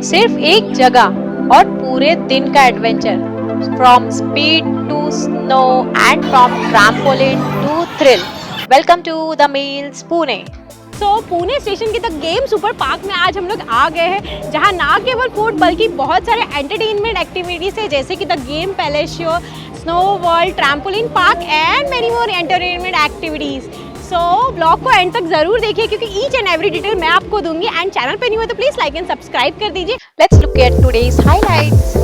सिर्फ एक जगह और पूरे दिन का adventure, from speed to snow and from trampoline to thrill. Welcome to the mills Pune. Pune station के द गेम सुपर पार्क में आज हम लोग आ गए हैं, जहां ना केवल फूड बल्कि बहुत सारे एंटरटेनमेंट एक्टिविटीज है, जैसे कि the game Palacio, snow world, trampoline park and many more entertainment activities. Blog को एंड तक जरूर देखिए, क्योंकि ईच एंड एवरी डिटेल मैं आपको दूंगी। एंड चैनल पे नहीं हो तो प्लीज लाइक एंड सब्सक्राइब कर दीजिए। Let's look at today's highlights.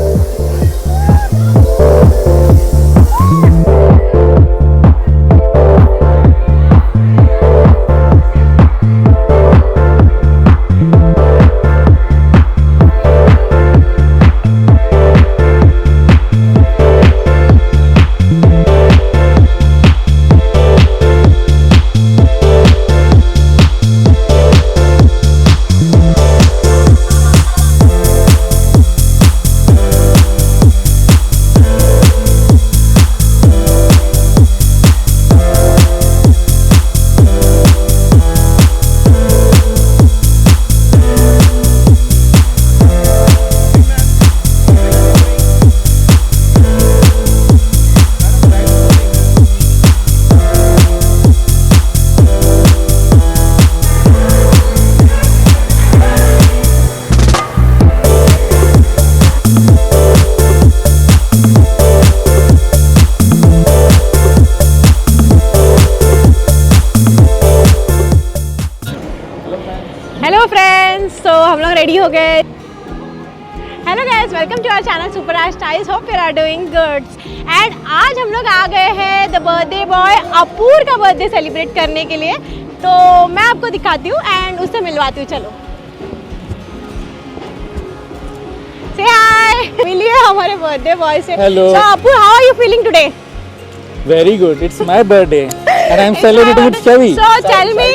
Hello friends, तो हम लोग रेडी हो गए। Hello guys, welcome to our channel super styles. Hope you are doing good. And आज हम लोग आ गए हैं द बर्थडे बॉय अपूर का बर्थडे सेलिब्रेट करने के लिए। तो मैं आपको दिखाती हूँ एंड उससे मिलवाती हूँ। चलो से हाय, मिलिए हमारे बर्थडे बॉय से। Hello. So Apur, how are you feeling today? Very good. It's my birthday and I'm celebrating with Shavi. So tell me,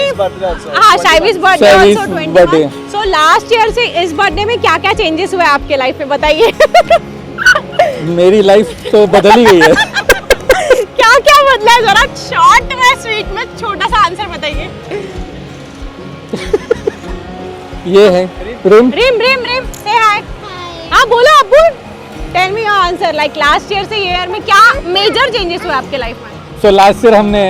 हाँ Shavi's birthday Shavi's also 21. birthday. So last year से इस birthday में क्या क्या changes हुए आपके life में, बताइए। मेरी लाइफ तो बदल ही गई है। क्या क्या बदला है, जरा शॉर्ट में स्वीट में छोटा सा आंसर बताइए। ये है रिम। रिम रिम रिम से हाय। हाँ बोलो Apur, tell me your answer. Like last year से ईयर में क्या मेजर चेंजेस हुए आपके लाइफ में? सो लास्ट ईयर हमने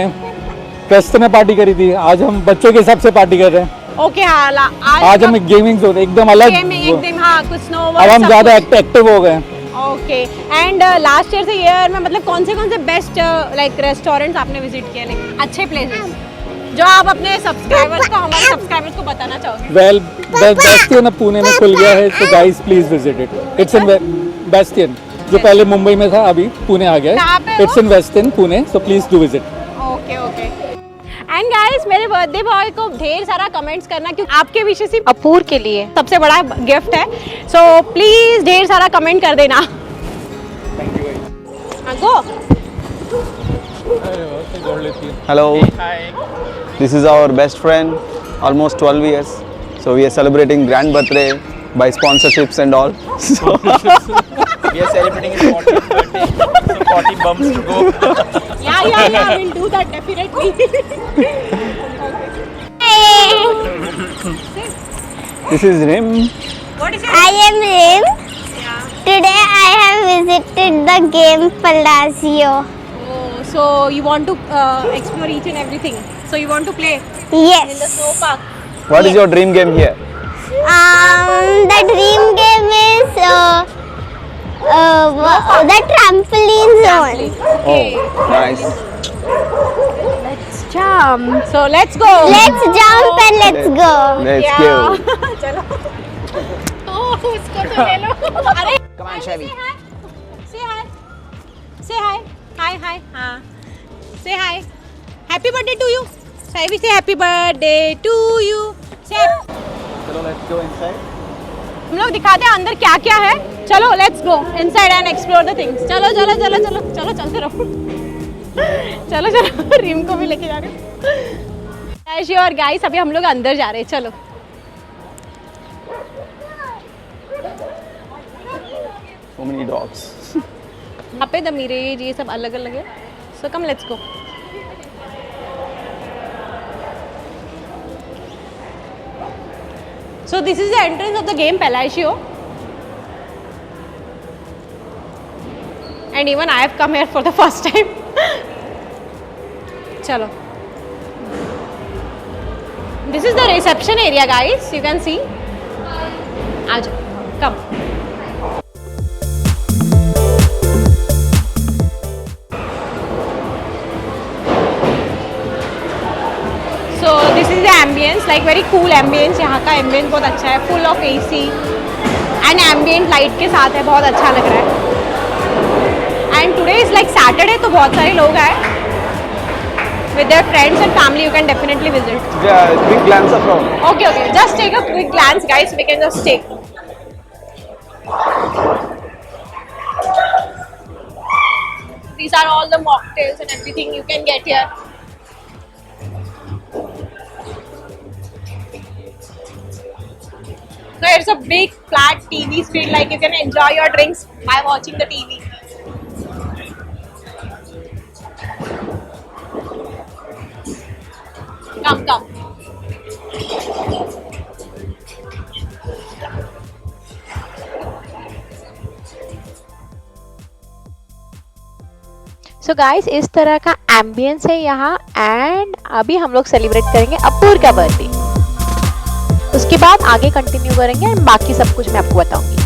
फेस्ट में पार्टी करी थी, आज हम बच्चों के हिसाब से पार्टी कर रहे हैं। ओके हाँ, आज हम गेमिंग जोन एकदम अलग। एकदम हाँ, कुछ स्नो अब हम ज्यादा एक्टिव हो गए। ओके। एंड लास्ट ईयर से ईयर में मतलब कौन से बेस्ट लाइक रेस्टोरेंट्स आपने विजिट किए, लाइक अच्छे प्लेसेस जो आप अपने सब्सक्राइबर्स को, हमारे सब्सक्राइबर्स को बताना चाहोगे? वेल, बेस्टियन अब पुणे में खुल गया है, तो guys please visit it. It's in bastion, जो पहले मुंबई में था अभी पुणे आ गया है। It's in western Pune, so please do visit. Okay okay. And guys, मेरे बर्थडे बॉय को ढेर सारा कमेंट्स करना, क्योंकि आपके विषय से अपूर के लिए सबसे बड़ा गिफ्ट है। सो प्लीज ढेर सारा कमेंट कर देना। गो। Hello. Hi. This is our best friend, almost 12 years. So we are celebrating grand birthday by sponsorships and all. So We are celebrating his 40th birthday, so 40 bumps to go. Yeah, we'll do that definitely. this is Rim. What is your I am Rim. Today I have visited the game Palacio. So you want to explore each and everything. So you want to play in the Yes. snow park. What is your dream game here? The dream game is the trampoline zone. Okay. Oh, nice. Let's jump. So let's go. Let's jump and let's go. Let's go. चलो। ओह, उसको तो ले लो। अरे Come on, Shavi. Say hi. Say hi. Hi hi. हाँ. Say hi. Happy birthday to you. Shavi, say happy birthday to you. Say. Chalo, let's go inside. हम लोग दिखाते हैं अंदर क्या क्या है। चलो let's go inside and explore the things. चलो चलो चलो चलो चलो चलते रहो। चलो चलो, रिम को भी लेके जा रहे हो। और गाइस, अभी हम लोग अंदर जा रहे हैं। चलो So many dogs. यहाँ पे द मिरेज ये सब अलग अलग है। So come let's go. So this is the entrance of the game Palacio. and even I have come here for the first time. Chalo. This is the reception area, guys. You can see. Aajo, come. So this is the ambience, like very cool ambience. यहाँ का ambience बहुत अच्छा है, full of AC and ambient light के साथ है, बहुत अच्छा लग रहा है. And today is like Saturday, तो बहुत सारे लोग आए. With their friends and family, you can definitely visit. Yeah, quick glance around. Okay, just take a quick glance, guys. We can just take. These are all the mocktails and everything you can get here. There's a big flat TV screen, like you can enjoy your drinks by watching the TV. Come. So guys, इस तरह का ambience है यहाँ. And अभी हम लोग celebrate करेंगे अपूर का बर्थडे. उसके बाद आगे कंटिन्यू करेंगे एंड बाकी सब कुछ मैं आपको बताऊंगी.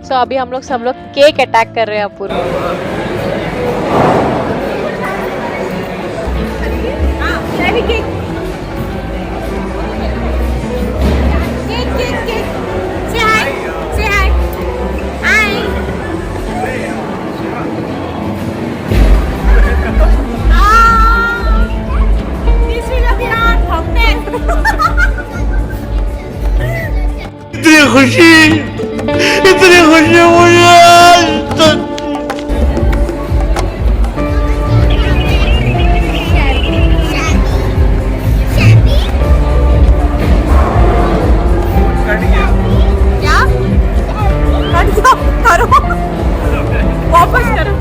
सो अभी हम लोग सब लोग केक अटैक कर रहे हैं अपूर. इतनी खुशी मुझे आज तक. वापस करो.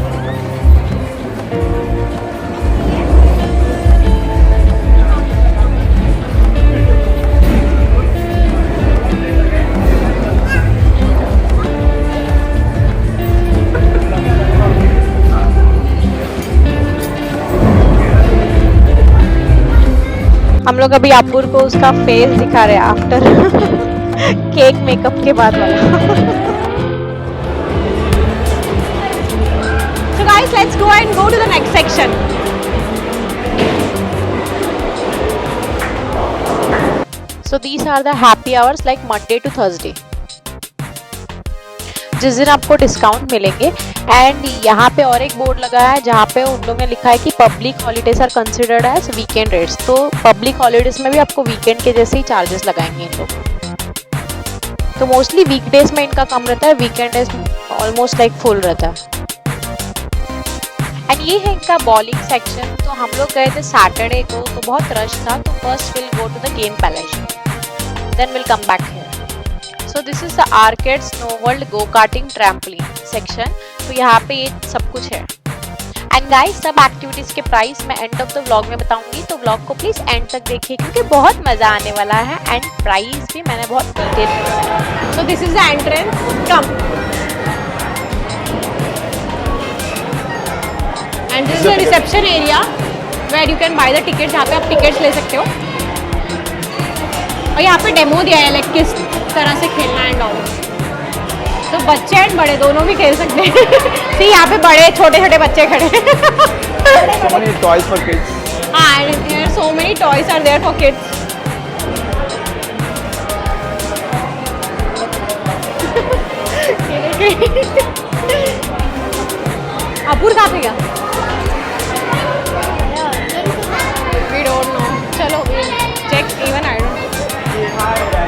हम लोग अभी अपूर को उसका फेस दिखा रहे हैं आफ्टर केक मेकअप के बाद वाला. So guys, let's go and go to the next section. So these are the happy hours like Monday to Thursday. जिस दिन आपको डिस्काउंट मिलेंगे. एंड यहाँ पे और एक बोर्ड लगा है जहाँ पे उन लोगों ने लिखा है कि public holidays are considered as weekend rates. तो पब्लिक हॉलीडेज में भी आपको वीकेंड के जैसे ही चार्जेस लगाएंगे इन लोग. तो मोस्टली वीकडेज में इनका कम रहता है, weekend days almost like full रहता है. एंड ये है इनका बॉलिंग सेक्शन. तो हम लोग गए थे सैटरडे को, तो बहुत रश था. तो first will go to the game palace, then will come back here. So this is the arcade snow world go karting trampoline section. तो यहाँ पे ये सब कुछ है. एंड गाइस, सब एक्टिविटीज के प्राइस मैं एंड ऑफ द व्लॉग में बताऊंगी. तो व्लॉग को प्लीज एंड तक देखिए क्योंकि बहुत मजा आने वाला है. एंड प्राइस भी मैंने बहुत डिटेल में. So this is the entrance. Come. And this is the reception area where you can buy the tickets. यहाँ पे आप टिकट्स ले सकते हो. और यहाँ पे डेमो दिया है लाइक किस तरह से खेलना एंड ऑल. तो बच्चे एंड बड़े दोनों भी खेल सकते हैं. सी यहाँ पे बड़े छोटे छोटे बच्चे खड़े हैं. So many toys for kids. हाँ, and there are so many toys are there for kids. अपूर कहाँ पे गया? We don't know. चलो check, even I don't know.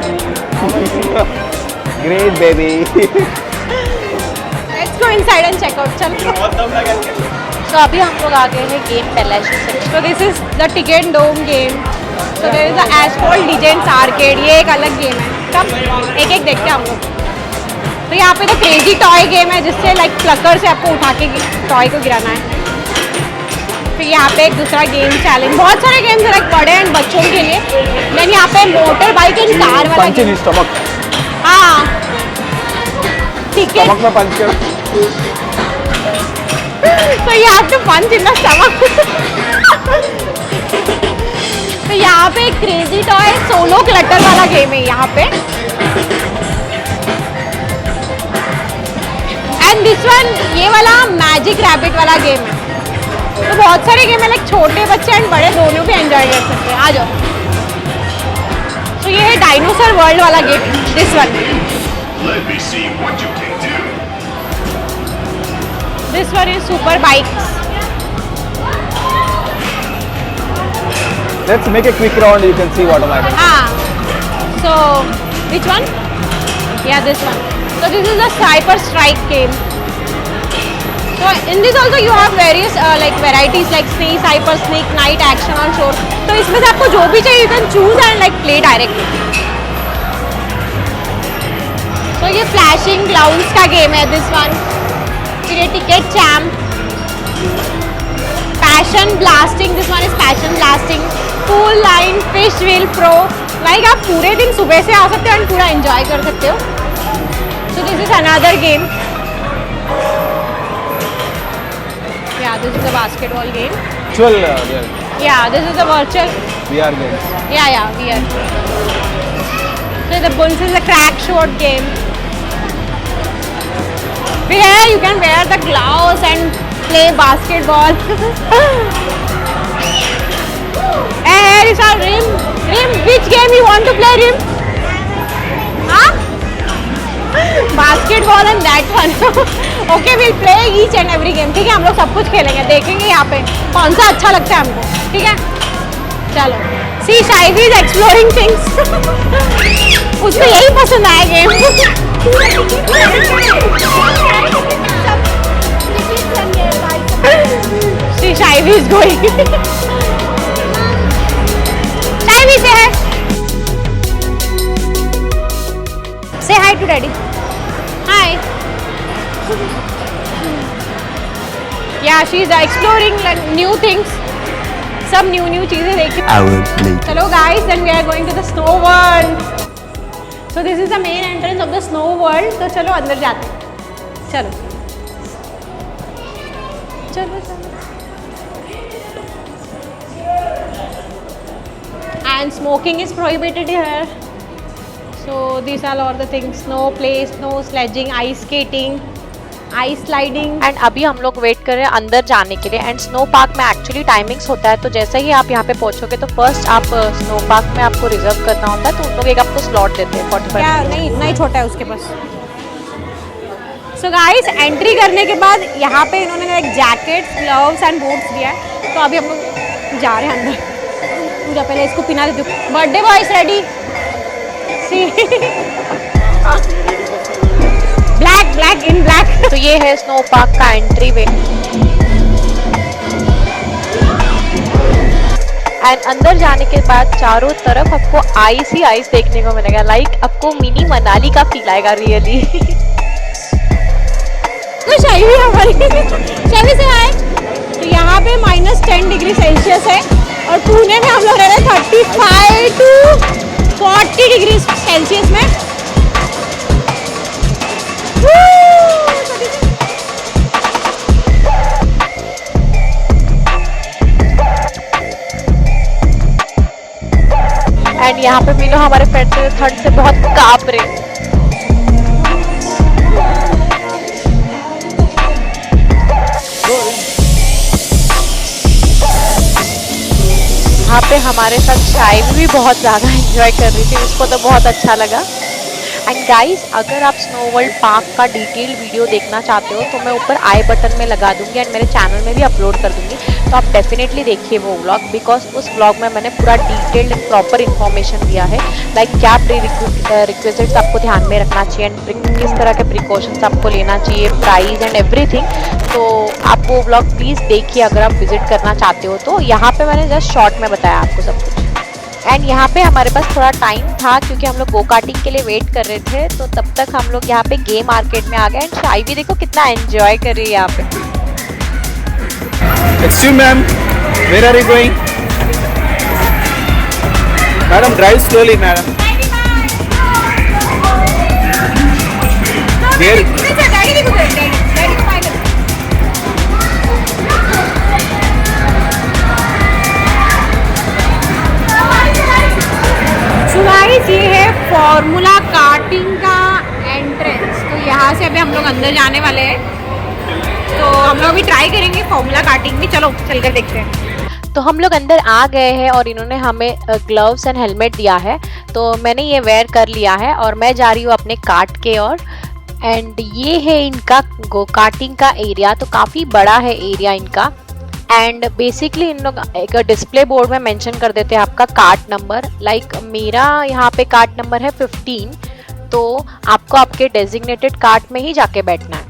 Great baby. Let's go inside and check out. चलो. तो अभी हम लोग आ गए हैं game Palacio section. So this is the Ticket Dome game. So there is the Asphalt Legends Arcade. ये एक अलग गेम है. सब एक एक देखते हैं हम लोग. तो यहाँ पे तो क्रेजी टॉय गेम है जिससे लाइक प्लकर से आपको उठा के टॉय को गिराना है. फिर यहाँ पे एक दूसरा गेम चैलेंज. बहुत सारे गेम्स है लाइक बड़े एंड बच्चों के लिए. देन यहाँ पे मोटर बाइक एंड कार वाला Punch in his stomach. हाँ. टिकट. Stomach में punch कर. So you have to punch in the stomach. तो यहाँ पे क्रेजी टॉय सोलो क्लटर वाला गेम है यहाँ पे. एंड दिस वन ये वाला मैजिक रैबिट वाला गेम है. तो बहुत सारे गेम है लाइक छोटे बच्चे एंड बड़े दोनों भी एंजॉय कर सकते हैं. आ जाओ. तो ये है डायनासोर वर्ल्ड वाला game. This one. Let me see what you can do. This one is super bikes. Let's make a quick round. You can see what am I doing. Ah, so which one? Yeah, this one. So this is a Cyber Strike game. So in this also you have various like varieties like Snake, Cyber Snake, Night, Action on Shore. तो इसमें से आपको जो भी चाहिए you can choose and like play directly. So ये Flashing Clowns का game है this one. फिर ये Ticket Champ. Passion Blasting, this one is Passion Blasting. Pool Line, Fish Wheel Pro. Like आप पूरे दिन सुबह से आ सकते हो और पूरा एंजॉय कर सकते हो. So this is another game. Yeah, this is a basketball game. Virtual reality. Yeah, this is a virtual. VR games. Yeah, VR. So the Bulls is a crack shot game. Where you can wear the gloves and play basketball. Here is our Rim. Rim, which game you want to play, Rim? Huh? Basketball and that one. Okay, we'll play each and every game. ठीक है, हम लोग सब कुछ खेलेंगे. देखेंगे यहाँ पे कौन सा अच्छा लगता है हमको. ठीक है? चलो. See, Shivy is exploring things. उसको यही पसंद आया game. See, Shivy is going. Shivy, say hi. Say hi to Daddy. Hi. Yeah, she's exploring like new things. सब new चीजें देखी. चलो guys, then we are going to the snow world. So this is the main entrance of the snow world. तो चलो अंदर जाते हैं. चलो. चलो. And smoking is prohibited here. So these are all the things. Snow play, snow sledging, ice skating, ice sliding. And अभी हम लोग वेट कर रहे हैं अंदर जाने के लिए. एंड स्नो पार्क में एक्चुअली टाइमिंग्स होता है. तो जैसे ही आप यहाँ पे पहुँचोगे तो फर्स्ट आप स्नो पार्क में आपको रिजर्व करना होता है. तो उन लोग एक आपको स्लॉट देते हैं 45 क्या नहीं इतना ही छोटा है उसके पास. सो गाइस एंट्री करने के बाद यहाँ पे इन्होंने एक जैकेट, ग्लव्स एंड बूट्स दिया है. तो अभी हम लोग जा रहे हैं अंदर. पूजा पहले इसको पिना देती हूँ. Birthday boy is ready. Black in black. तो ये है स्नो पार्क का एंट्री वे. एंड अंदर जाने के बाद चारों तरफ आपको आइस ही आइस देखने को मिलेगा. लाइक आपको मिनी मनाली का फील आएगा रियली. तो शाइवी हमारी शाइवी से आए. तो यहाँ पे -10 डिग्री सेल्सियस है और पुणे में हम लोग रह रहे 35 to 40 डिग्री सेल्सियस में. एंड यहाँ पे मीनो हमारे फ्रेंड्स ठंड से बहुत कांप रहे. यहाँ पे हमारे साथ शाइवी भी बहुत ज़्यादा एंजॉय कर रही थी. उसको तो बहुत अच्छा लगा. एंड गाइस, अगर आप स्नो वर्ल्ड पार्क का डिटेल वीडियो देखना चाहते हो तो मैं ऊपर आई बटन में लगा दूंगी एंड मेरे चैनल में भी अपलोड कर दूंगी, तो आप डेफिनेटली देखिए वो व्लॉग, बिकॉज उस व्लॉग में मैंने पूरा डिटेल्ड प्रॉपर इन्फॉर्मेशन दिया है, लाइक क्या रिक्विजिट्स आपको ध्यान में रखना चाहिए एंड किस तरह के प्रिकॉशंस आपको लेना चाहिए, प्राइस एंड एवरीथिंग। तो आप वो व्लॉग प्लीज़ देखिए अगर आप विजिट करना चाहते हो तो। यहाँ पे मैंने जस्ट शॉर्ट में बताया आपको सब कुछ। एंड यहाँ पे हमारे पास थोड़ा टाइम था क्योंकि हम लोग गो कार्टिंग के लिए वेट कर रहे थे, तो तब तक हम लोग यहाँ पे गेम आर्केड में आ गए एंड शाई भी देखो कितना एंजॉय कर रही है यहाँ पे। Excuse ma'am, where are you going? Madam, drive slowly, madam. Here. So guys, ये है फॉर्मूला कार्टिंग का एंट्रेंस। तो यहाँ से अभी हम लोग अंदर जाने वाले हैं, तो हम लोग भी ट्राई करेंगे फॉर्मूला कार्टिंग भी। चलो चलकर देखते हैं। तो हम लोग अंदर आ गए हैं और इन्होंने हमें ग्लव्स एंड हेलमेट दिया है, तो मैंने ये वेयर कर लिया है और मैं जा रही हूँ अपने कार्ट के ओर। एंड ये है इनका गो कार्टिंग का एरिया, तो काफ़ी बड़ा है एरिया इनका। एंड बेसिकली इन लोग एक डिस्प्ले बोर्ड में मेंशन कर देते हैं आपका कार्ट नंबर, लाइक मेरा यहाँ पे कार्ट नंबर है 15, तो आपको आपके डेजिग्नेटेड कार्ट में ही जाके बैठना है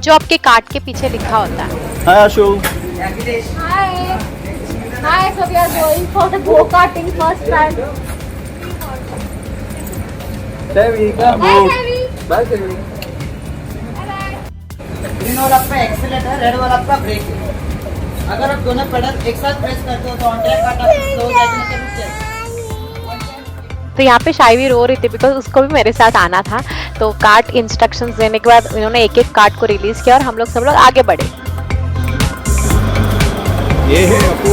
जो आपके कार्ट के पीछे लिखा होता है। Hi Ashu. Hi, so we are going for the go-karting first time. Green वाला आपका एक्सीलरेटर, रेड वाला आपका ब्रेक है। अगर आप दोनों पेडल एक साथ प्रेस करते हो तो ऑन ट्रैक कार्ट आपको स्लो हो जाएगा, नहीं तो रुक जाएगा। तो यहाँ पे शाई भी रो रही थी बिकॉज उसको भी मेरे साथ आना था। तो कार्ट इंस्ट्रक्शंस देने के बाद इन्होंने एक एक कार्ट को रिलीज किया और हम लोग सब लोग आगे बढ़े। ये है अपू।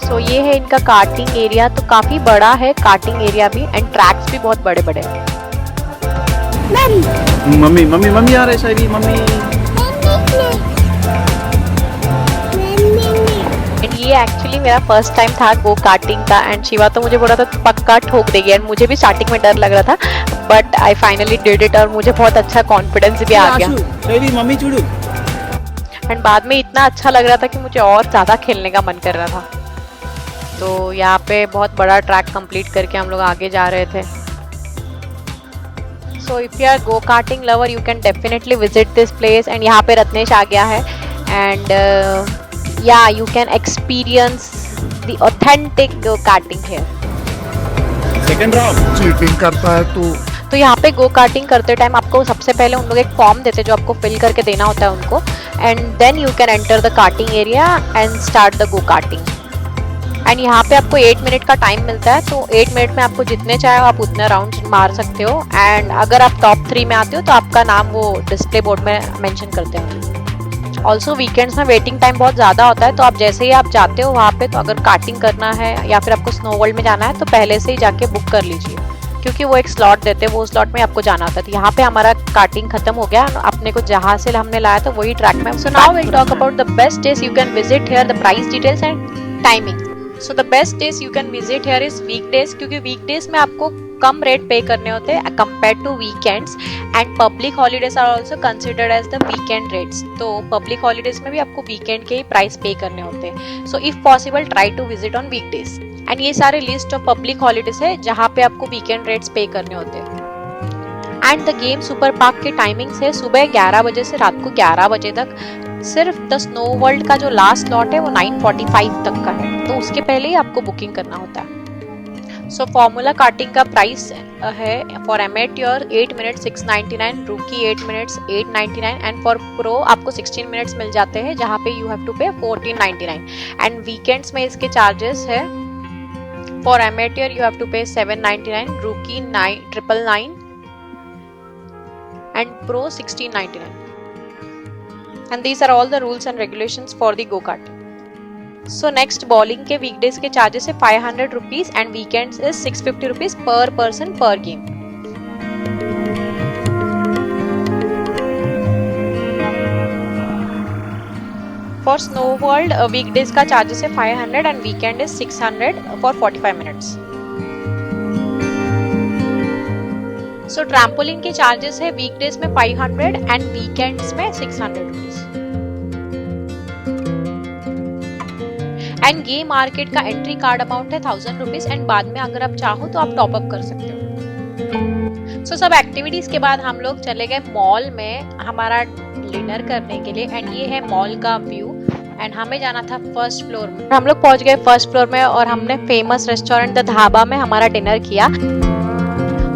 सो ये है इनका कार्टिंग एरिया, तो काफी बड़ा है कार्टिंग एरिया भी एंड ट्रैक्स भी बहुत बड़े बड़े हैं। मम्मी मम्मी मम्मी आ रहे शायरी मम्मी। एंड ये एक्चुअली मेरा फर्स्ट टाइम था गो कार्टिंग का एंड शिवा तो मुझे बोला था पक्का ठोक देगी एंड मुझे भी स्टार्टिंग में डर लग रहा था, but I finally did it और मुझे बहुत अच्छा कॉन्फिडेंस भी आ गया। शायरी मम्मी चुड़ू। एंड बाद में इतना अच्छा लग रहा था कि मुझे और ज़्यादा खेलने का मन कर रहा था। तो यहाँ पे बहुत बड़ा ट्रैक कंप्लीट करके हम लोग आगे जा रहे थे। So if you are go karting lover you can definitely visit this place. And यहाँ पे रत्नेश आ गया है and yeah you can experience the authentic go karting here. Second round cheating करता है तो यहाँ पे गो कार्टिंग करते टाइम आपको सबसे पहले उन लोग एक फॉर्म देते हैं जो आपको फिल करके देना होता है उनको, and then you can enter the karting area and start the go karting. And यहाँ पे आपको 8 मिनट का टाइम मिलता है, तो 8 मिनट में आपको जितने चाहे आप उतने राउंड मार सकते हो। एंड अगर आप टॉप 3 में आते हो तो आपका नाम वो डिस्प्ले बोर्ड में मेंशन करते हैं। ऑल्सो वीकेंड्स में वेटिंग टाइम बहुत ज़्यादा होता है, तो आप जैसे ही आप जाते हो वहाँ पे, तो अगर कार्टिंग करना है या फिर आपको स्नो वर्ल्ड में जाना है तो पहले से ही जाके बुक कर लीजिए, क्योंकि वो एक स्लॉट देते हैं, वो स्लॉट में आपको जाना होता है। तो यहाँ पे हमारा कार्टिंग खत्म हो गया, अपने को जहाँ से हमने लाया था वही ट्रैक में। So now will talk about the best days you can visit here, the price details and timing. So the best days you can visit here is weekdays, क्योंकि वीकडेज में आपको कम रेट पे करने होते हैं compare to weekends. And public holidays are also considered as the weekend rates, तो public holidays में भी आपको वीकेंड के ही प्राइस पे करने होते हैं। So if possible try to visit on weekdays. And ये सारे लिस्ट ऑफ पब्लिक हॉलीडेज है जहाँ पे आपको वीकेंड रेट्स पे करने होते हैं। And the game super park के टाइमिंग्स है सुबह 11 बजे से रात को 11 बजे तक। सिर्फ द स्नो वर्ल्ड का जो लास्ट स्लॉट है वो 9:45 तक का है, तो उसके पहले ही आपको बुकिंग करना होता है। सो फॉर्मूला कार्टिंग का प्राइस है फॉर एमेट्योर 8 मिनट्स 699, रूकी 8 मिनट्स 899 एंड फॉर प्रो आपको 16 मिनट्स मिल जाते हैं जहाँ पे यू हैव टू पे 1499। एंड वीकेंड्स में इसके चार्जेस है फॉर एमेट्योर यू हैव टू पे 799, रूकी 999 and pro 1699। And these are all the rules and regulations for the go-kart. So next bowling के weekdays के charges है 500 rupees and weekends is 650 rupees per person per game. For Snow World weekdays का charges है 500 and weekend is 600 for 45 minutes. So trampoline के charges है weekdays में 500 and weekends में 600 rupees. End game market का entry card amount है 1000 rupees and बाद में अगर आप चाहो तो आप टॉप अप कर सकते हो। सो सब एक्टिविटीज के बाद हम लोग चले गए मॉल में हमारा डिनर करने के लिए एंड ये है मॉल का व्यू एंड हमें जाना था फर्स्ट फ्लोर में। हम लोग पहुंच गए फर्स्ट फ्लोर में और हमने फेमस रेस्टोरेंट द धाबा में हमारा डिनर किया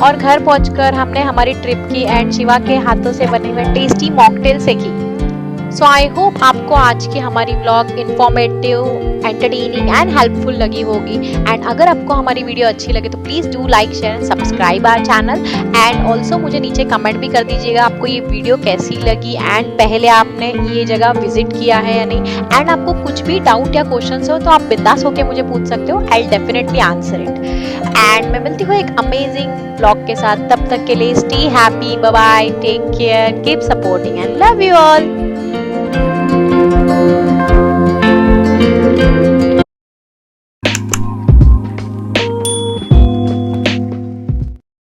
और घर पहुंचकर हमने हमारी ट्रिप की एंड शिवा के हाथों से बने हुए टेस्टी मॉकटेल से की। सो आई होप आपको आज की हमारी vlog informative, entertaining and helpful लगी होगी एंड अगर आपको हमारी वीडियो अच्छी लगे तो please do like, share and subscribe our channel and also मुझे नीचे कमेंट भी कर दीजिएगा आपको ये वीडियो कैसी लगी एंड पहले आपने ये जगह विजिट किया है या नहीं एंड आपको कुछ भी डाउट या क्वेश्चन हो तो आप बिंदास होकर मुझे पूछ सकते हो। I definitely answer it and मैं मिलती हूँ एक अमेजिंग व्लॉग के साथ। तब तक के लिए stay happy, bye bye, take care, keep supporting and love you all.